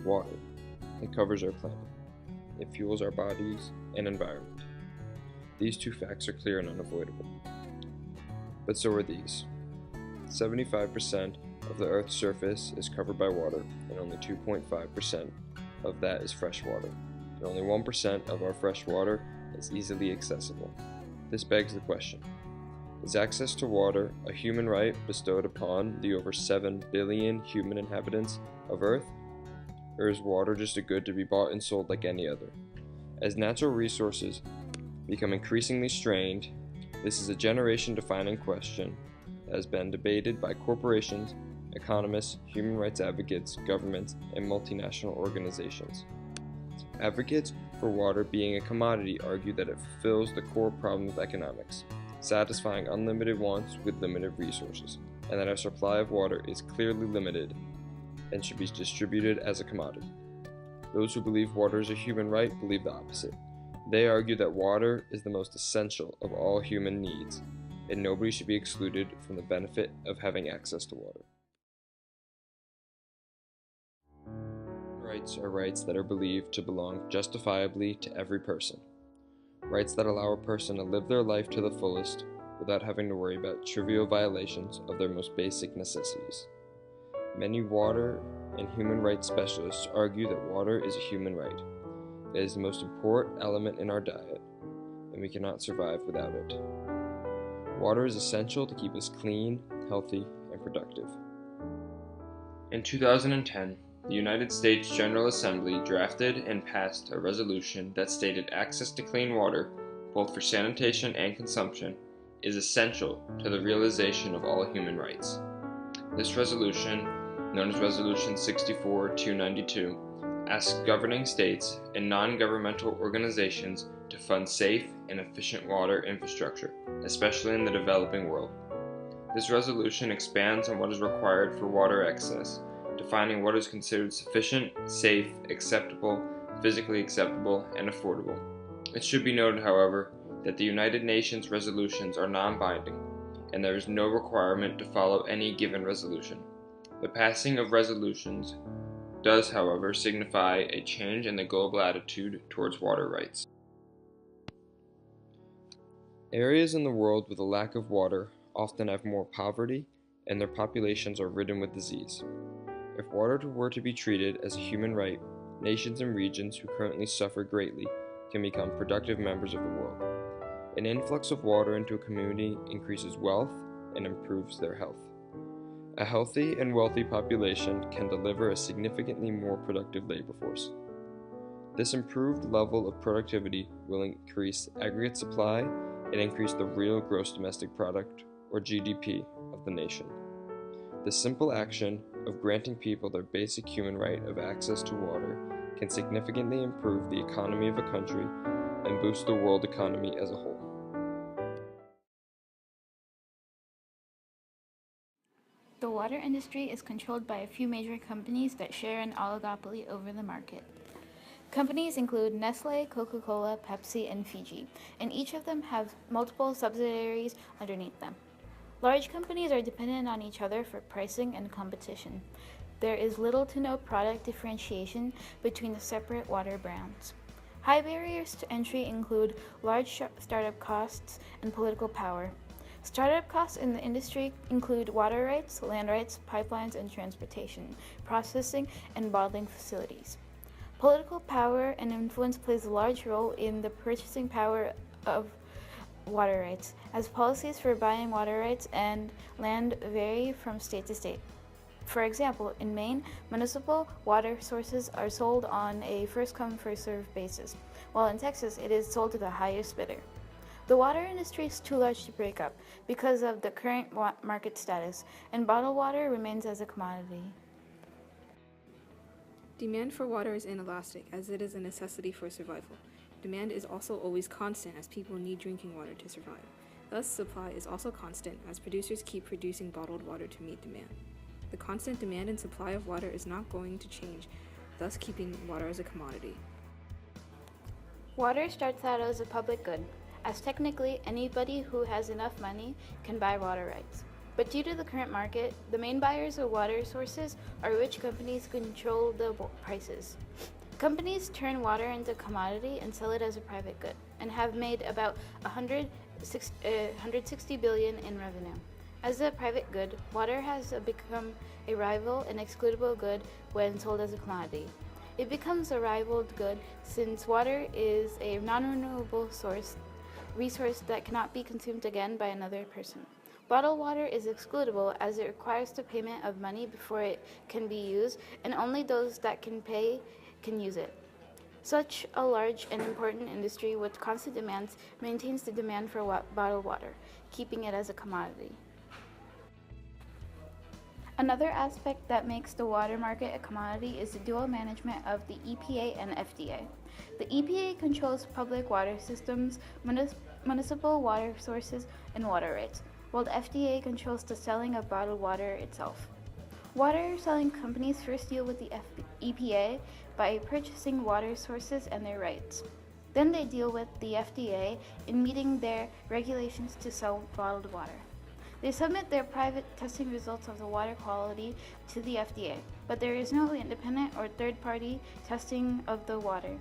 water. It covers our planet. It fuels our bodies and environment. These two facts are clear and unavoidable. But so are these. 75% of the Earth's surface is covered by water, and only 2.5% of that is fresh water. And only 1% of our fresh water is easily accessible. This begs the question, is access to water a human right bestowed upon the over 7 billion human inhabitants of Earth? Or is water just a good to be bought and sold like any other? As natural resources become increasingly strained, this is a generation-defining question that has been debated by corporations, economists, human rights advocates, governments, and multinational organizations. Advocates for water being a commodity argue that it fulfills the core problem of economics, satisfying unlimited wants with limited resources, and that our supply of water is clearly limited and should be distributed as a commodity. Those who believe water is a human right believe the opposite. They argue that water is the most essential of all human needs, and nobody should be excluded from the benefit of having access to water. Rights are rights that are believed to belong justifiably to every person. Rights that allow a person to live their life to the fullest without having to worry about trivial violations of their most basic necessities. Many water and human rights specialists argue that water is a human right. It is the most important element in our diet, and we cannot survive without it. Water is essential to keep us clean, healthy, and productive. In 2010, the United States General Assembly drafted and passed a resolution that stated access to clean water, both for sanitation and consumption, is essential to the realization of all human rights. This resolution, known as Resolution 64-292, asks governing states and non-governmental organizations to fund safe and efficient water infrastructure, especially in the developing world. This resolution expands on what is required for water access, defining what is considered sufficient, safe, acceptable, physically acceptable, and affordable. It should be noted, however, that the United Nations resolutions are non-binding, and there is no requirement to follow any given resolution. The passing of resolutions does, however, signify a change in the global attitude towards water rights. Areas in the world with a lack of water often have more poverty, and their populations are ridden with disease. If water were to be treated as a human right, nations and regions who currently suffer greatly can become productive members of the world. An influx of water into a community increases wealth and improves their health. A healthy and wealthy population can deliver a significantly more productive labor force. This improved level of productivity will increase aggregate supply and increase the real gross domestic product, or GDP, of the nation. The simple action of granting people their basic human right of access to water can significantly improve the economy of a country and boost the world economy as a whole. The water industry is controlled by a few major companies that share an oligopoly over the market. Companies include Nestle, Coca-Cola, Pepsi, and Fiji, and each of them have multiple subsidiaries underneath them. Large companies are dependent on each other for pricing and competition. There is little to no product differentiation between the separate water brands. High barriers to entry include large startup costs and political power. Startup costs in the industry include water rights, land rights, pipelines and transportation, processing, and bottling facilities. Political power and influence plays a large role in the purchasing power of water rights, as policies for buying water rights and land vary from state to state. For example, in Maine, municipal water sources are sold on a first-come, first-served basis, while in Texas it is sold to the highest bidder. The water industry is too large to break up because of the current market status, and bottled water remains as a commodity. Demand for water is inelastic, as it is a necessity for survival. Demand is also always constant, as people need drinking water to survive. Thus, supply is also constant, as producers keep producing bottled water to meet demand. The constant demand and supply of water is not going to change, thus keeping water as a commodity. Water starts out as a public good, as technically anybody who has enough money can buy water rights. But due to the current market, the main buyers of water sources are rich companies who control the prices. Companies turn water into a commodity and sell it as a private good, and have made about 160 billion in revenue. As a private good, water has become a rival and excludable good when sold as a commodity. It becomes a rivaled good since water is a non-renewable resource that cannot be consumed again by another person. Bottled water is excludable as it requires the payment of money before it can be used, and only those that can pay can use it. Such a large and important industry with constant demands maintains the demand for bottled water, keeping it as a commodity. Another aspect that makes the water market a commodity is the dual management of the EPA and FDA. The EPA controls public water systems, municipal water sources, and water rights, while the FDA controls the selling of bottled water itself. Water selling companies first deal with the EPA by purchasing water sources and their rights. Then they deal with the FDA in meeting their regulations to sell bottled water. They submit their private testing results of the water quality to the FDA, but there is no independent or third-party testing of the water.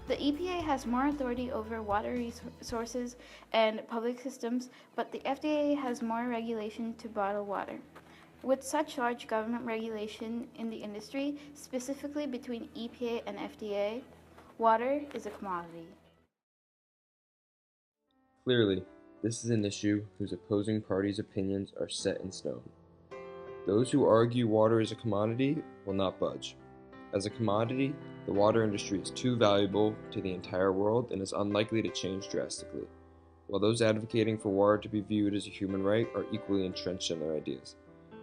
The EPA has more authority over water resources and public systems, but the FDA has more regulation to bottle water. With such large government regulation in the industry, specifically between EPA and FDA, water is a commodity. Clearly, this is an issue whose opposing parties' opinions are set in stone. Those who argue water is a commodity will not budge. As a commodity, the water industry is too valuable to the entire world and is unlikely to change drastically, while those advocating for water to be viewed as a human right are equally entrenched in their ideas.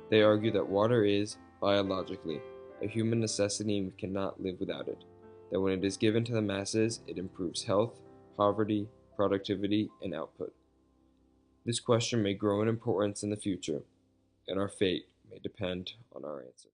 They argue that water is, biologically, a human necessity and we cannot live without it, that when it is given to the masses, it improves health, poverty, productivity, and output. This question may grow in importance in the future, and our fate may depend on our answer.